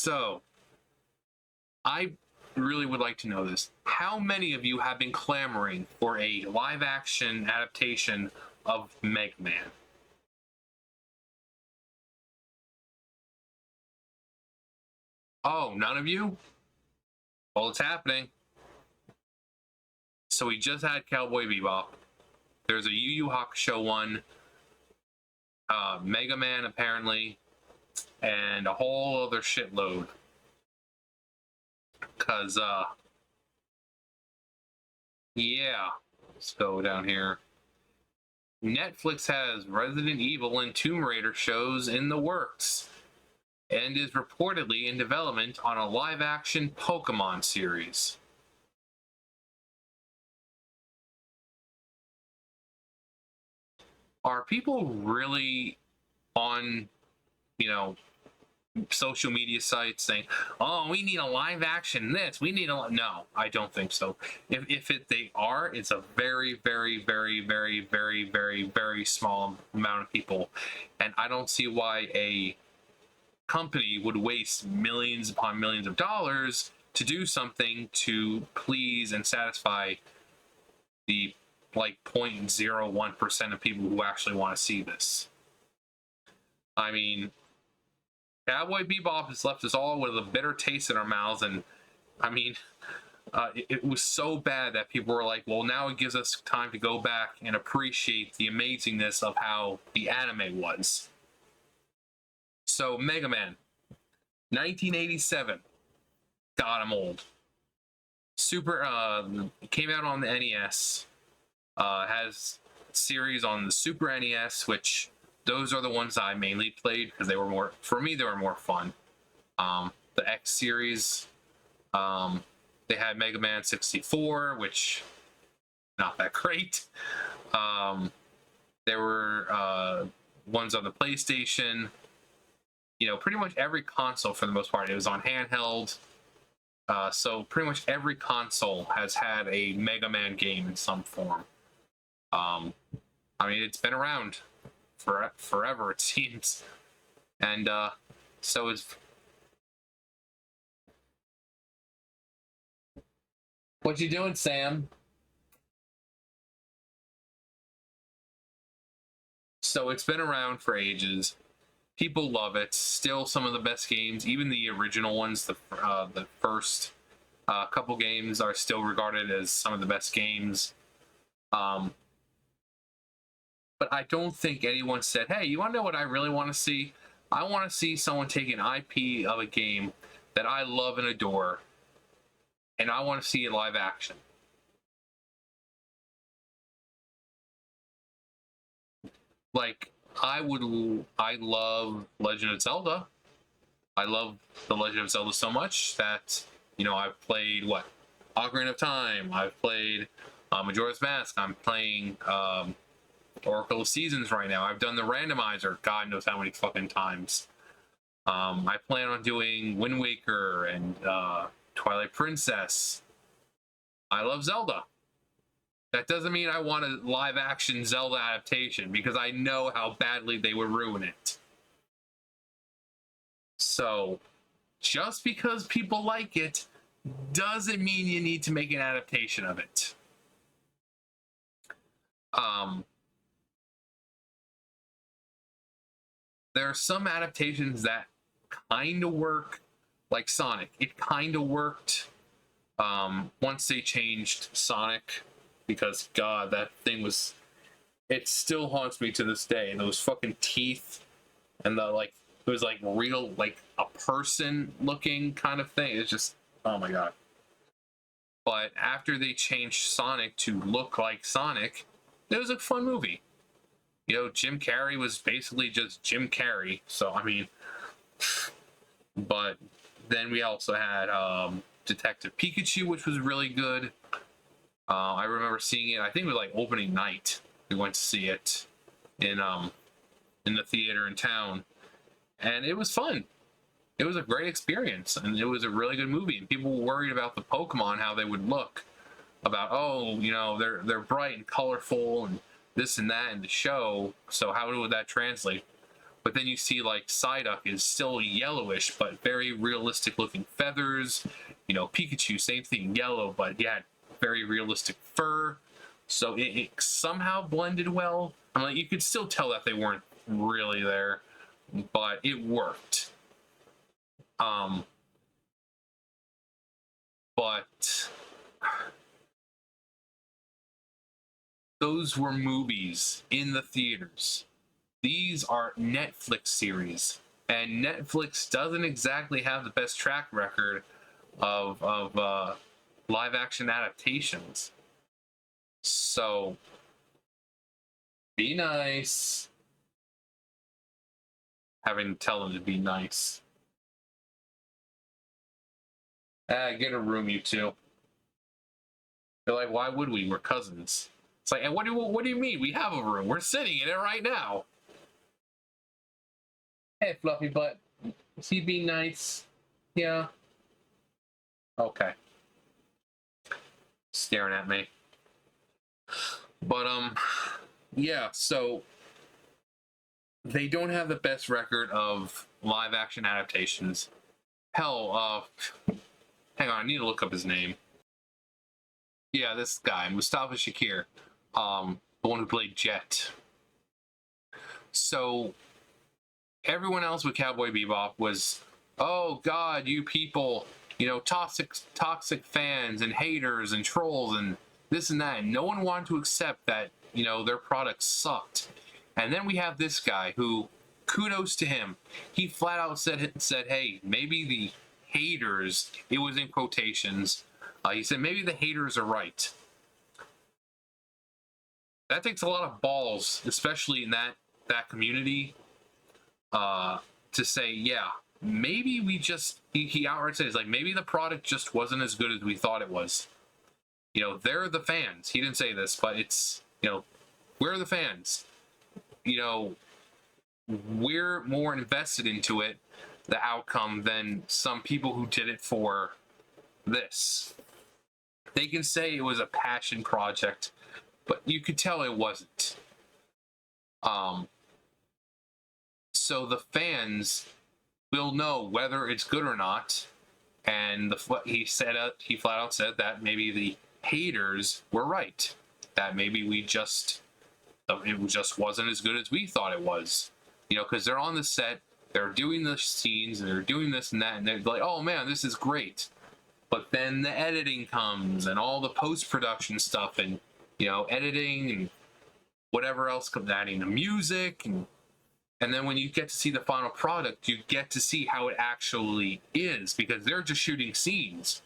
So, I really would like to know this. How many of you have been clamoring for a live-action adaptation of Mega Man? Oh, none of you? Well, it's happening. So we just had Cowboy Bebop. There's a Yu Yu Hakusho one, Mega Man apparently, and a whole other shitload. Cause yeah, let's go down here. Netflix has Resident Evil and Tomb Raider shows in the works, and is reportedly in development on a live-action Pokemon series. Are people really on, social media sites saying, "Oh, we need a live action this. We need a..." No, I don't think so. If they are, it's a very, very, very, very, very, very, very small amount of people, and I don't see why a company would waste millions upon millions of dollars to do something to please and satisfy the 0.01% of people who actually want to see this. I mean, Cowboy Bebop has left us all with a bitter taste in our mouths, and I mean, it was so bad that people were like, well, now it gives us time to go back and appreciate the amazingness of how the anime was. So, Mega Man, 1987. God, I'm old. Came out on the NES. Has series on the Super NES, which those are the ones I mainly played because they were more, for me, they were more fun. The X series, they had Mega Man 64, which not that great. There were ones on the PlayStation. Pretty much every console for the most part. It was on handheld. So pretty much every console has had a Mega Man game in some form. I mean, it's been around for forever, it seems, and so is. What you doing, Sam? So it's been around for ages. People love it. Still some of the best games. Even the original ones, the first couple games are still regarded as some of the best games. But I don't think anyone said, hey, you want to know what I really want to see? I want to see someone take an IP of a game that I love and adore, and I want to see it live action. Like, I love Legend of Zelda. I love the Legend of Zelda so much that, I've played, Ocarina of Time. I've played Majora's Mask. I'm playing Oracle of Seasons right now. I've done the randomizer God knows how many fucking times. I plan on doing Wind Waker and Twilight Princess. I love Zelda. That doesn't mean I want a live-action Zelda adaptation, because I know how badly they would ruin it. So, just because people like it doesn't mean you need to make an adaptation of it. There are some adaptations that kind of work, like Sonic. It kind of worked once they changed Sonic, because God, that thing was, it still haunts me to this day. And those fucking teeth, and it was like real, like a person looking kind of thing. It's just, oh my God. But after they changed Sonic to look like Sonic, it was a fun movie. Jim Carrey was basically just Jim Carrey. So, I mean, but then we also had Detective Pikachu, which was really good. I remember seeing it. I think it was like opening night. We went to see it in the theater in town, and it was fun. It was a great experience, and it was a really good movie. And people were worried about the Pokemon, how they would look, about they're bright and colorful and this and that in the show. So how would that translate? But then you see like Psyduck is still yellowish, but very realistic looking feathers. You know, Pikachu, same thing, yellow, but yeah, very realistic fur. So it somehow blended well. I mean, you could still tell that they weren't really there, but it worked. But those were movies in the theaters. These are Netflix series, and Netflix doesn't exactly have the best track record of live action adaptations. So be nice. Having to tell them to be nice. Get a room, you two. They're like, why would we? We're cousins. It's like, and what do you mean? We have a room. We're sitting in it right now. Hey, Fluffy Butt. Is he being nice? Yeah. Okay. Staring at me. But yeah, so they don't have the best record of live action adaptations. Hell, hang on, I need to look up his name. Yeah, this guy, Mustafa Shakir, the one who played Jet. So everyone else with Cowboy Bebop was, oh God, you people, you know, toxic fans and haters and trolls and this and that. And no one wanted to accept that, you know, their product sucked. And then we have this guy who, kudos to him, he flat out said, hey, maybe the haters, it was in quotations, he said maybe the haters are right. That takes a lot of balls, especially in that community, to say, yeah, maybe we just, he outright says, like, maybe the product just wasn't as good as we thought it was. You know, they're the fans. He didn't say this, but it's, you know, we're the fans. You know, we're more invested into it, the outcome, than some people who did it for this. They can say it was a passion project, but you could tell it wasn't. So the fans will know whether it's good or not, and he flat out said that maybe the haters were right, that maybe it just wasn't as good as we thought it was, you know, because they're on the set, they're doing the scenes, and they're doing this and that, and they're like, oh man, this is great. But then the editing comes and all the post-production stuff, and, you know, editing and whatever else comes, adding the music, and then when you get to see the final product, you get to see how it actually is, because they're just shooting scenes.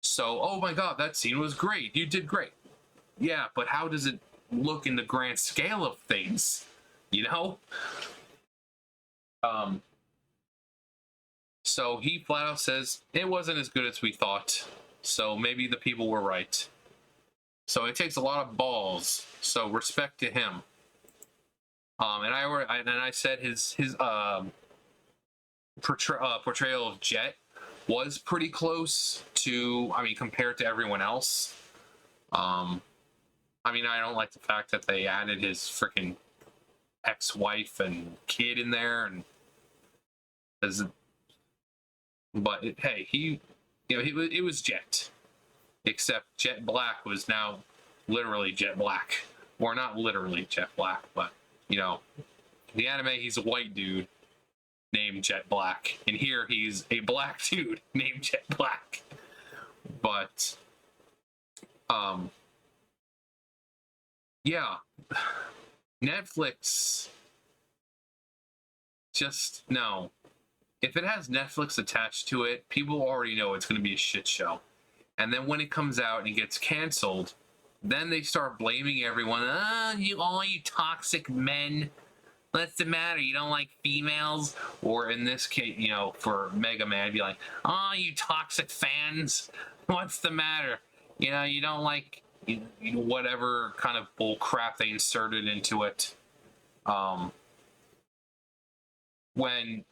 So, oh my God, that scene was great. You did great. Yeah, but how does it look in the grand scale of things? You know? So he flat out says it wasn't as good as we thought. So maybe the people were right. So it takes a lot of balls. So respect to him. And I said his portrayal of Jet was pretty close to, I mean, compared to everyone else. I mean, I don't like the fact that they added his freaking ex-wife and kid in there, and hey, it was Jet, except Jet Black was now literally Jet Black, or not literally Jet Black, but, you know, the anime, he's a white dude named Jet Black, and here he's a black dude named Jet Black. But yeah, Netflix, just no. If it has Netflix attached to it, people already know it's going to be a shit show. And then when it comes out and it gets canceled, then they start blaming everyone. All you toxic men. What's the matter? You don't like females? Or in this case, you know, for Mega Man, it'd be like, oh, you toxic fans. What's the matter? You know, you don't like whatever kind of bull crap they inserted into it. When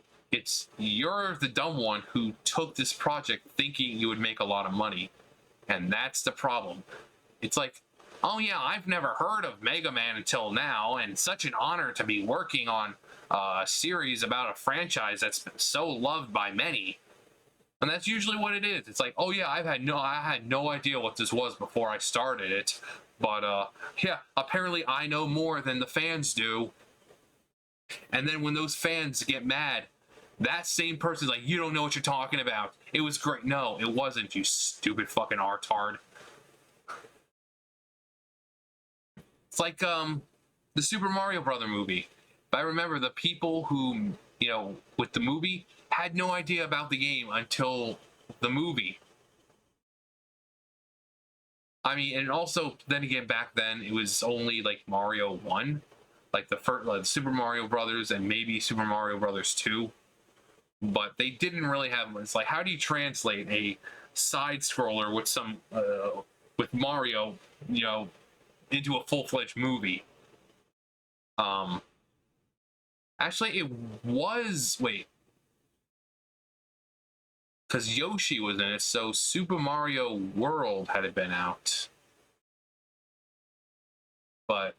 you're the dumb one who took this project thinking you would make a lot of money. And that's the problem. It's like, oh yeah, I've never heard of Mega Man until now, and such an honor to be working on a series about a franchise that's been so loved by many. And that's usually what it is. It's like, oh yeah, I had no idea what this was before I started it. But yeah, apparently I know more than the fans do. And then when those fans get mad, that same person's like, you don't know what you're talking about. It was great. No, it wasn't, you stupid fucking artard. It's like the Super Mario Brother movie. But I remember the people who, with the movie had no idea about the game until the movie. I mean, and also, then again, back then, it was only like Mario 1. Like the first, like Super Mario Brothers and maybe Super Mario Brothers 2. But they didn't really have, it's like, how do you translate a side scroller with some, with Mario, into a full-fledged movie? Actually, it was, wait. Because Yoshi was in it, so Super Mario World had it been out. But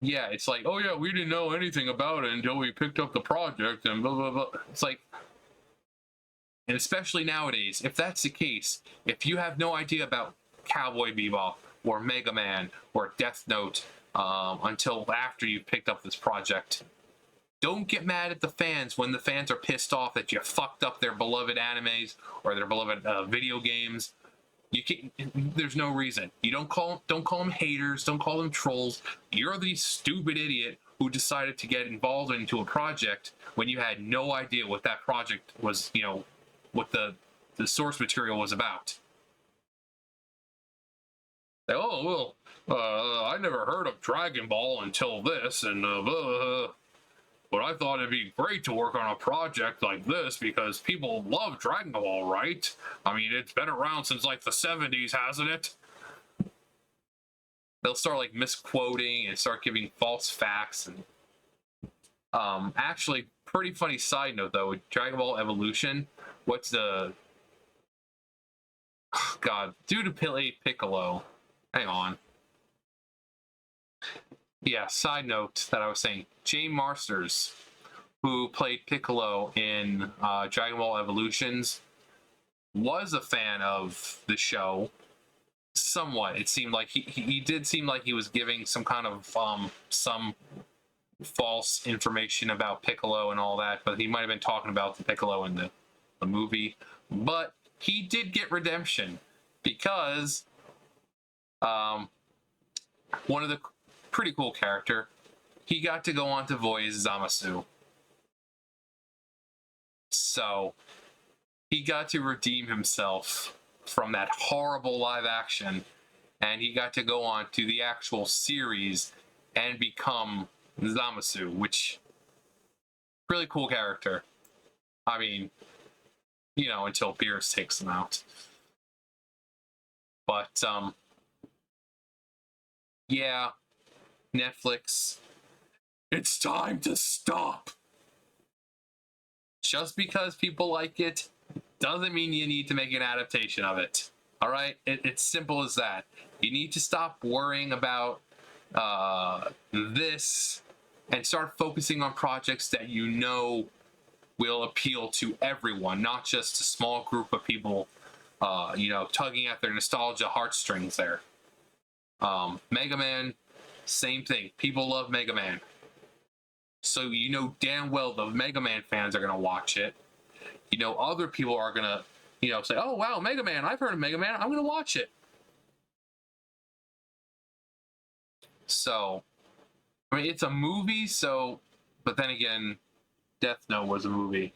yeah, it's like, oh yeah, we didn't know anything about it until we picked up the project and blah, blah, blah. It's like, and especially nowadays, if that's the case, if you have no idea about Cowboy Bebop or Mega Man or Death Note until after you've picked up this project, don't get mad at the fans when the fans are pissed off that you fucked up their beloved animes or their beloved video games. You can, there's no reason. You don't call them haters. Don't call them trolls. You're the stupid idiot who decided to get involved into a project when you had no idea what that project was. What the source material was about. Like, oh well, I never heard of Dragon Ball until this, and but I thought it'd be great to work on a project like this because people love Dragon Ball, right? I mean, it's been around since like the 70s, hasn't it? They'll start like misquoting and start giving false facts. And actually, pretty funny side note though, with Dragon Ball Evolution, what's the God, due to play Piccolo. Hang on. Yeah, side note that I was saying, Jay Marsters, who played Piccolo in Dragon Ball Evolutions, was a fan of the show. Somewhat. It seemed like he did seem like he was giving some kind of some false information about Piccolo and all that, but he might have been talking about the Piccolo in the movie. But he did get redemption because one of the pretty cool character, he got to go on to voice Zamasu. So he got to redeem himself from that horrible live action, and he got to go on to the actual series and become Zamasu, which really cool character. I mean, until Beerus takes him out. But yeah, Netflix, it's time to stop. Just because people like it doesn't mean you need to make an adaptation of it. All right? It's simple as that. You need to stop worrying about this and start focusing on projects that will appeal to everyone, not just a small group of people, tugging at their nostalgia heartstrings there. Mega Man, same thing. People love Mega Man. So damn well the Mega Man fans are going to watch it. Other people are going to, say, oh, wow, Mega Man. I've heard of Mega Man. I'm going to watch it. So, I mean, it's a movie, but then again, Death Note was a movie.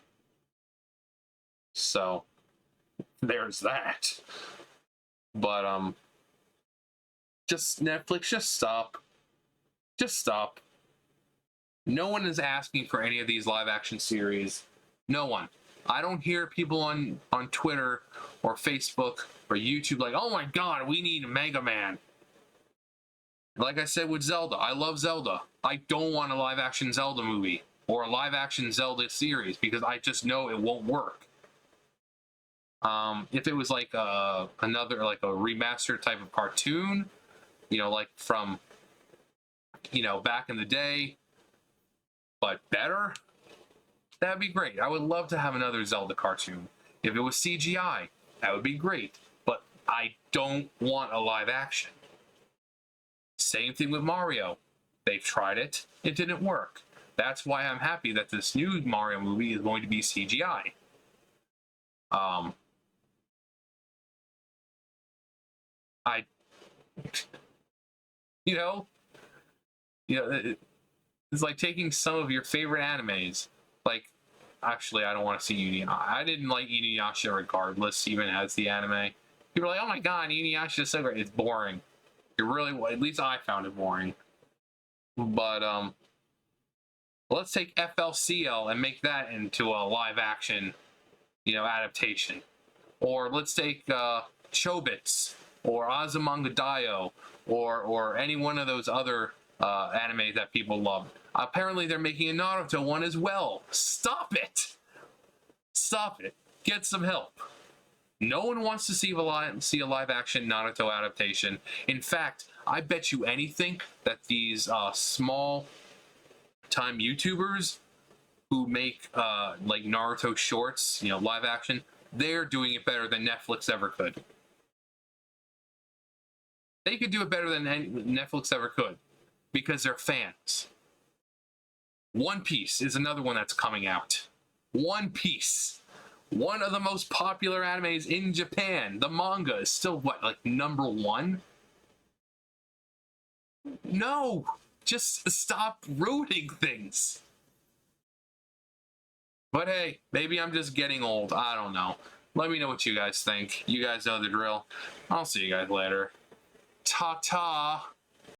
So, there's that. But, just Netflix, just stop. Just stop. No one is asking for any of these live action series. No one. I don't hear people on Twitter or Facebook or YouTube like, oh my god, we need a Mega Man. Like I said with Zelda, I love Zelda. I don't want a live action Zelda movie or a live action Zelda series because I just know it won't work. If it was like another, like a remastered type of cartoon, like from, back in the day, but better, that'd be great. I would love to have another Zelda cartoon. If it was CGI, that would be great. But I don't want a live action. Same thing with Mario. They've tried it. It didn't work. That's why I'm happy that this new Mario movie is going to be CGI. I, you know, it's like taking some of your favorite animes. Like, actually, I don't want to see Inuyasha. I didn't like Inuyasha regardless, even as the anime. People are like, oh my god, Inuyasha is so great. It's boring. It really, at least I found it boring. But let's take FLCL and make that into a live action, adaptation. Or let's take Chobits or Azumanga Daioh or any one of those other anime that people love. Apparently, they're making a Naruto one as well. Stop it! Stop it. Get some help. No one wants to see a live action Naruto adaptation. In fact, I bet you anything that these small time YouTubers who make like Naruto shorts, live action, they're doing it better than Netflix ever could. They could do it better than Netflix ever could because they're fans. One Piece is another one that's coming out. One Piece. One of the most popular animes in Japan. The manga is still, what, like #1? No! Just stop ruining things. But hey, maybe I'm just getting old. I don't know. Let me know what you guys think. You guys know the drill. I'll see you guys later. Ta-ta!